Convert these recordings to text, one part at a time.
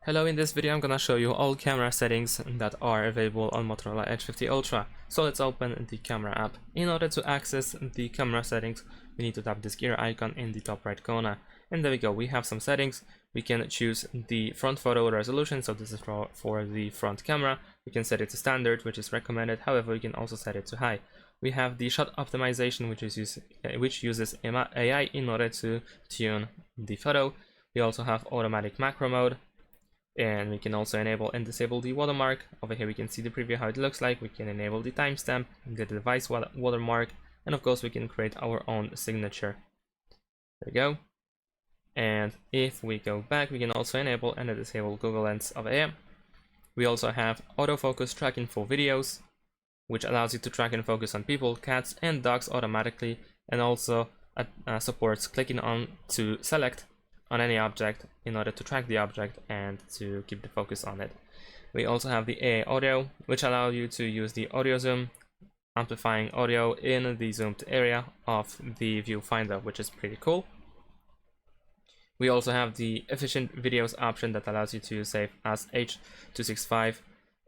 Hello, in this video I'm gonna show you all camera settings that are available on Motorola Edge 50 Ultra. So let's open the camera app. In order to access the camera settings, we need to tap this gear icon in the top right corner. And there we go, we have some settings. We can choose the front photo resolution, so this is for the front camera. We can set it to standard, which is recommended. However, we can also set it to high. We have the shot optimization, which uses AI in order to tune the photo. We also have automatic macro mode. And we can also enable and disable the watermark. Over here we can see the preview, how it looks like. We can enable the timestamp, the device watermark, and of course we can create our own signature. There we go. And if we go back, we can also enable and disable Google Lens over here. We also have autofocus tracking for videos, which allows you to track and focus on people, cats, and dogs automatically, and also supports clicking on to select on any object in order to track the object and to keep the focus on it. We also have the AI audio, which allows you to use the audio zoom, amplifying audio in the zoomed area of the viewfinder, which is pretty cool. We also have the efficient videos option that allows you to save as H.265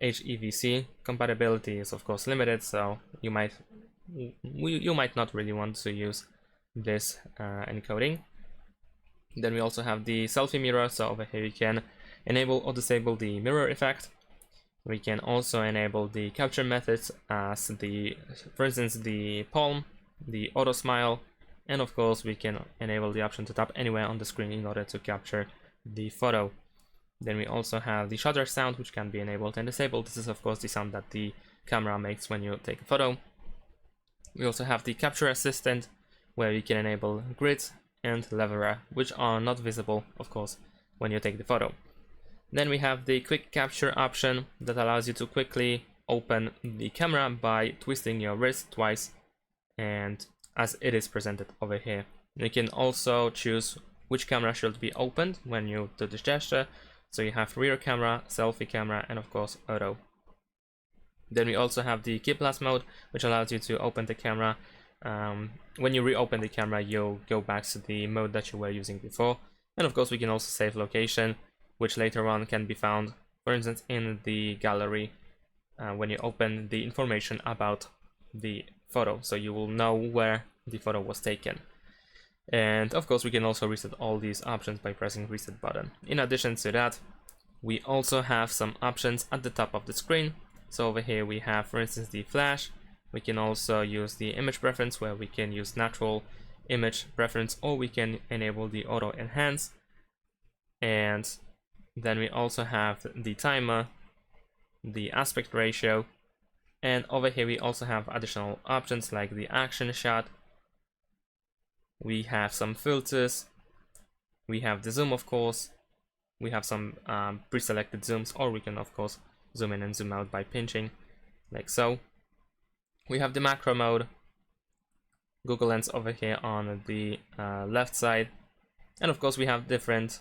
HEVC. Compatibility is of course limited, so you might not really want to use this encoding. Then we also have the selfie mirror, so over here we can enable or disable the mirror effect. We can also enable the capture methods as for instance, the palm, the auto smile, and of course we can enable the option to tap anywhere on the screen in order to capture the photo. Then we also have the shutter sound, which can be enabled and disabled. This is of course the sound that the camera makes when you take a photo. We also have the capture assistant, where you can enable grids and leveler, which are not visible of course when you take the photo. Then we have the quick capture option that allows you to quickly open the camera by twisting your wrist twice, and as it is presented over here. You can also choose which camera should be opened when you do this gesture. So you have rear camera, selfie camera, and of course auto. Then we also have the keep last mode, which allows you to open the camera. When you reopen the camera, you'll go back to the mode that you were using before. And of course we can also save location, which later on can be found, for instance, in the gallery when you open the information about the photo, so you will know where the photo was taken. And of course we can also reset all these options by pressing reset button. In addition to that, we also have some options at the top of the screen. So over here we have, for instance, the flash. We can also use the image preference, where we can use natural image preference, or we can enable the auto enhance. And then we also have the timer, the aspect ratio, and over here we also have additional options like the action shot. We have some filters, we have the zoom of course, we have some pre-selected zooms, or we can of course zoom in and zoom out by pinching, like so. We have the macro mode, Google Lens over here on the left side, and of course we have different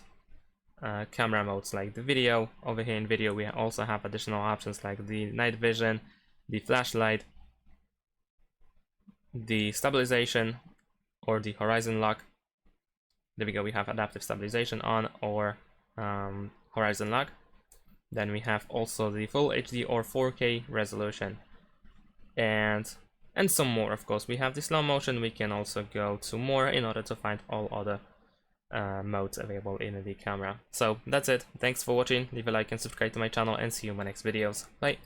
camera modes like the video. Over here in video we also have additional options like the night vision, the flashlight, the stabilization, or the horizon lock. There we go, we have adaptive stabilization on, or horizon lock. Then we have also the full HD or 4K resolution, and some more. Of course we have the slow motion. We can also go to more in order to find all other modes available in the camera. So that's it. Thanks for watching. Leave a like and subscribe to my channel, and see you in my next videos. Bye.